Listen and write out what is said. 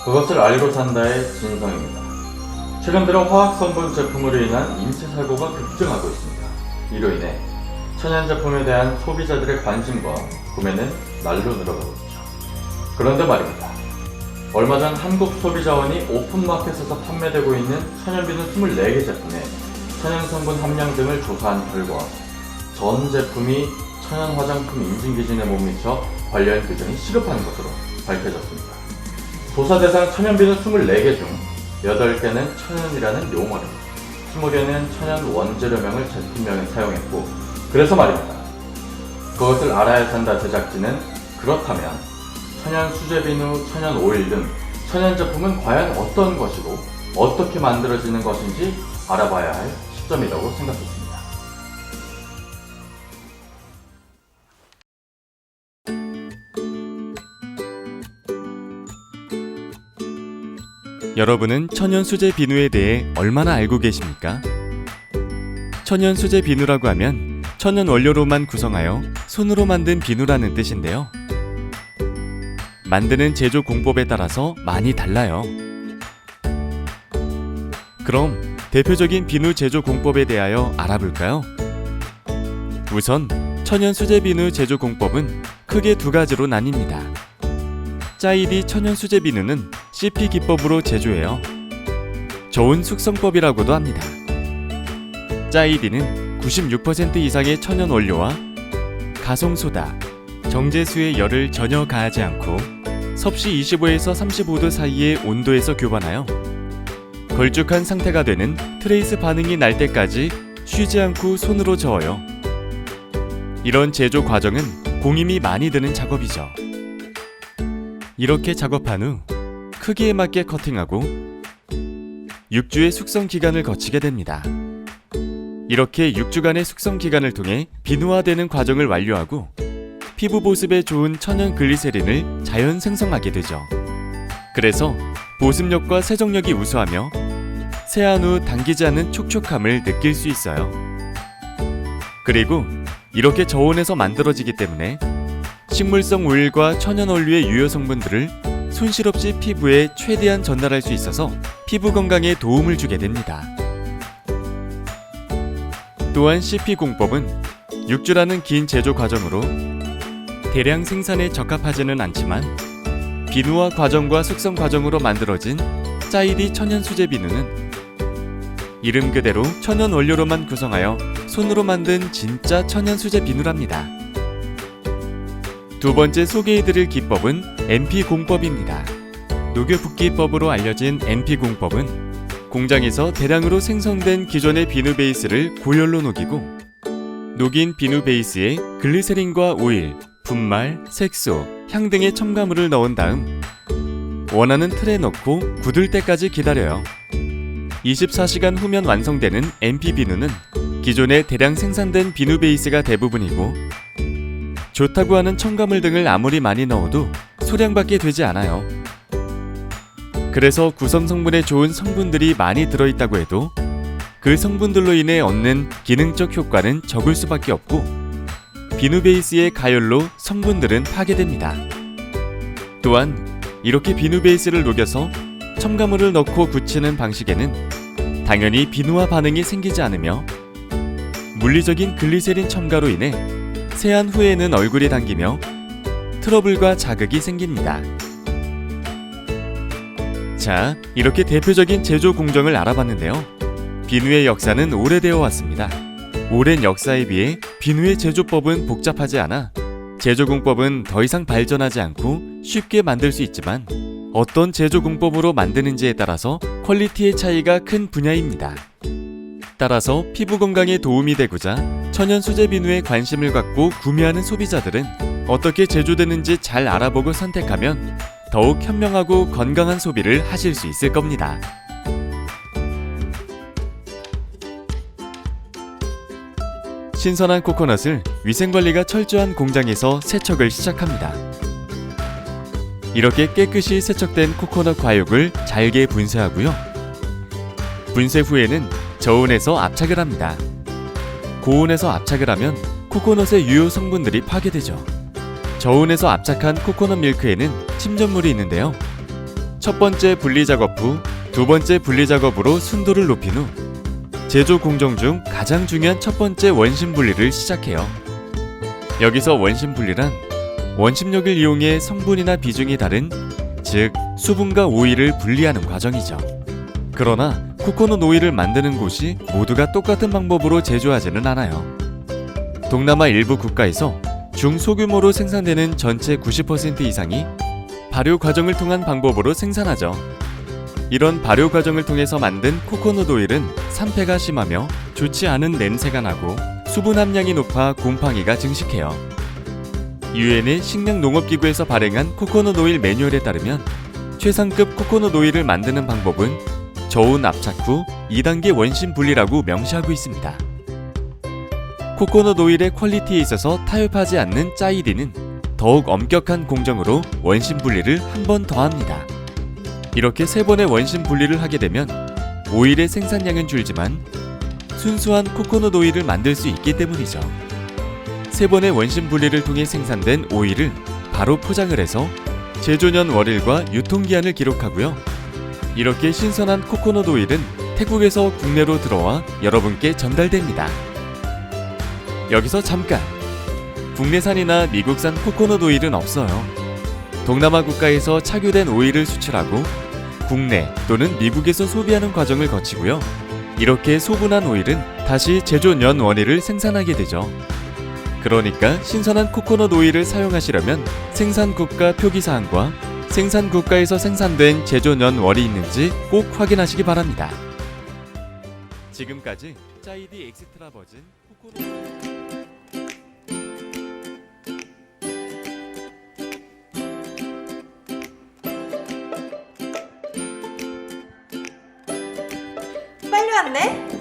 그것을 알고 산다의 진성입니다. 최근 들어 화학성분 제품으로 인한 인체 사고가 급증하고 있습니다. 이로 인해 천연 제품에 대한 소비자들의 관심과 구매는 날로 늘어가고 있죠. 그런데 말입니다. 얼마 전 한국소비자원이 오픈마켓에서 판매되고 있는 천연비누 24개 제품에 천연성분 함량 등을 조사한 결과 전 제품이 천연 화장품 인증 기준에 못 미쳐 관련 규정이 시급한 것으로 밝혀졌습니다. 조사 대상 천연비누 24개 중 8개는 천연이라는 용어를, 20개는 천연 원재료명을 제품명에 사용했고, 그래서 말입니다. 그것을 알아야 산다 제작진은 그렇다면 천연 수제비누, 천연 오일 등 천연 제품은 과연 어떤 것이고 어떻게 만들어지는 것인지 알아봐야 할 시점이라고 생각했습니다. 여러분은 천연 수제 비누에 대해 얼마나 알고 계십니까? 천연 수제 비누라고 하면 천연 원료로만 구성하여 손으로 만든 비누라는 뜻인데요. 만드는 제조 공법에 따라서 많이 달라요. 그럼 대표적인 비누 제조 공법에 대하여 알아볼까요? 우선 천연 수제 비누 제조 공법은 크게 두 가지로 나뉩니다. 짜이디 천연 수제 비누는 CP 기법으로 제조해요. 저온 숙성법이라고도 합니다. 짜이디는 96% 이상의 천연 원료와 가성소다, 정제수의 열을 전혀 가하지 않고 섭씨 25에서 35도 사이의 온도에서 교반하여 걸쭉한 상태가 되는 트레이스 반응이 날 때까지 쉬지 않고 손으로 저어요. 이런 제조 과정은 공임이 많이 드는 작업이죠. 이렇게 작업한 후 크기에 맞게 커팅하고 6주의 숙성 기간을 거치게 됩니다. 이렇게 6주간의 숙성 기간을 통해 비누화되는 과정을 완료하고 피부 보습에 좋은 천연 글리세린을 자연 생성하게 되죠. 그래서 보습력과 세정력이 우수하며 세안 후 당기지 않는 촉촉함을 느낄 수 있어요. 그리고 이렇게 저온에서 만들어지기 때문에 식물성 오일과 천연 원료의 유효 성분들을 손실 없이 피부에 최대한 전달할 수 있어서 피부 건강에 도움을 주게 됩니다. 또한 CP 공법은 6주라는 긴 제조 과정으로 대량 생산에 적합하지는 않지만 비누화 과정과 숙성 과정으로 만들어진 짜이디 천연 수제 비누는 이름 그대로 천연 원료로만 구성하여 손으로 만든 진짜 천연 수제 비누랍니다. 두 번째 소개해드릴 기법은 MP 공법입니다. 녹여붓기법으로 알려진 MP 공법은 공장에서 대량으로 생성된 기존의 비누 베이스를 고열로 녹이고 녹인 비누 베이스에 글리세린과 오일, 분말, 색소, 향 등의 첨가물을 넣은 다음 원하는 틀에 넣고 굳을 때까지 기다려요. 24시간 후면 완성되는 MP 비누는 기존에 대량 생산된 비누 베이스가 대부분이고 좋다고 하는 첨가물 등을 아무리 많이 넣어도 소량밖에 되지 않아요. 그래서 구성 성분에 좋은 성분들이 많이 들어있다고 해도 그 성분들로 인해 얻는 기능적 효과는 적을 수밖에 없고 비누 베이스의 가열로 성분들은 파괴됩니다. 또한 이렇게 비누 베이스를 녹여서 첨가물을 넣고 굳히는 방식에는 당연히 비누화 반응이 생기지 않으며 물리적인 글리세린 첨가로 인해 세안 후에는 얼굴이 당기며 트러블과 자극이 생깁니다. 자, 이렇게 대표적인 제조 공정을 알아봤는데요. 비누의 역사는 오래되어 왔습니다. 오랜 역사에 비해 비누의 제조법은 복잡하지 않아 제조 공법은 더 이상 발전하지 않고 쉽게 만들 수 있지만 어떤 제조 공법으로 만드는지에 따라서 퀄리티의 차이가 큰 분야입니다. 따라서 피부 건강에 도움이 되고자 천연 수제 비누에 관심을 갖고 구매하는 소비자들은 어떻게 제조되는지 잘 알아보고 선택하면 더욱 현명하고 건강한 소비를 하실 수 있을 겁니다. 신선한 코코넛을 위생관리가 철저한 공장에서 세척을 시작합니다. 이렇게 깨끗이 세척된 코코넛 과육을 잘게 분쇄하고요. 분쇄 후에는 저온에서 압착을 합니다. 고온에서 압착을 하면 코코넛의 유효 성분들이 파괴되죠. 저온에서 압착한 코코넛 밀크에는 침전물이 있는데요. 첫 번째 분리 작업 후 두 번째 분리 작업으로 순도를 높인 후 제조 공정 중 가장 중요한 첫 번째 원심 분리를 시작해요. 여기서 원심 분리란 원심력을 이용해 성분이나 비중이 다른, 즉 수분과 오일을 분리하는 과정이죠. 그러나 코코넛 오일을 만드는 곳이 모두가 똑같은 방법으로 제조하지는 않아요. 동남아 일부 국가에서 중소규모로 생산되는 전체 90% 이상이 발효 과정을 통한 방법으로 생산하죠. 이런 발효 과정을 통해서 만든 코코넛 오일은 산패가 심하며 좋지 않은 냄새가 나고 수분 함량이 높아 곰팡이가 증식해요. 유엔의 식량농업기구에서 발행한 코코넛 오일 매뉴얼에 따르면 최상급 코코넛 오일을 만드는 방법은 저온 압착 후 2단계 원심 분리라고 명시하고 있습니다. 코코넛 오일의 퀄리티에 있어서 타협하지 않는 짜이디는 더욱 엄격한 공정으로 원심 분리를 한 번 더 합니다. 이렇게 3번의 원심 분리를 하게 되면 오일의 생산량은 줄지만 순수한 코코넛 오일을 만들 수 있기 때문이죠. 3번의 원심 분리를 통해 생산된 오일을 바로 포장을 해서 제조년 월일과 유통기한을 기록하고요. 이렇게 신선한 코코넛 오일은 태국에서 국내로 들어와 여러분께 전달됩니다. 여기서 잠깐! 국내산이나 미국산 코코넛 오일은 없어요. 동남아 국가에서 착유된 오일을 수출하고 국내 또는 미국에서 소비하는 과정을 거치고요. 이렇게 소분한 오일은 다시 제조년 원일을 생산하게 되죠. 그러니까 신선한 코코넛 오일을 사용하시려면 생산국가 표기사항과 생산국가에서 생산된 제조년 월이 있는지 꼭 확인하시기 바랍니다. 지금까지 짜이디 엑스트라 버진 코코넛 빨리 왔네?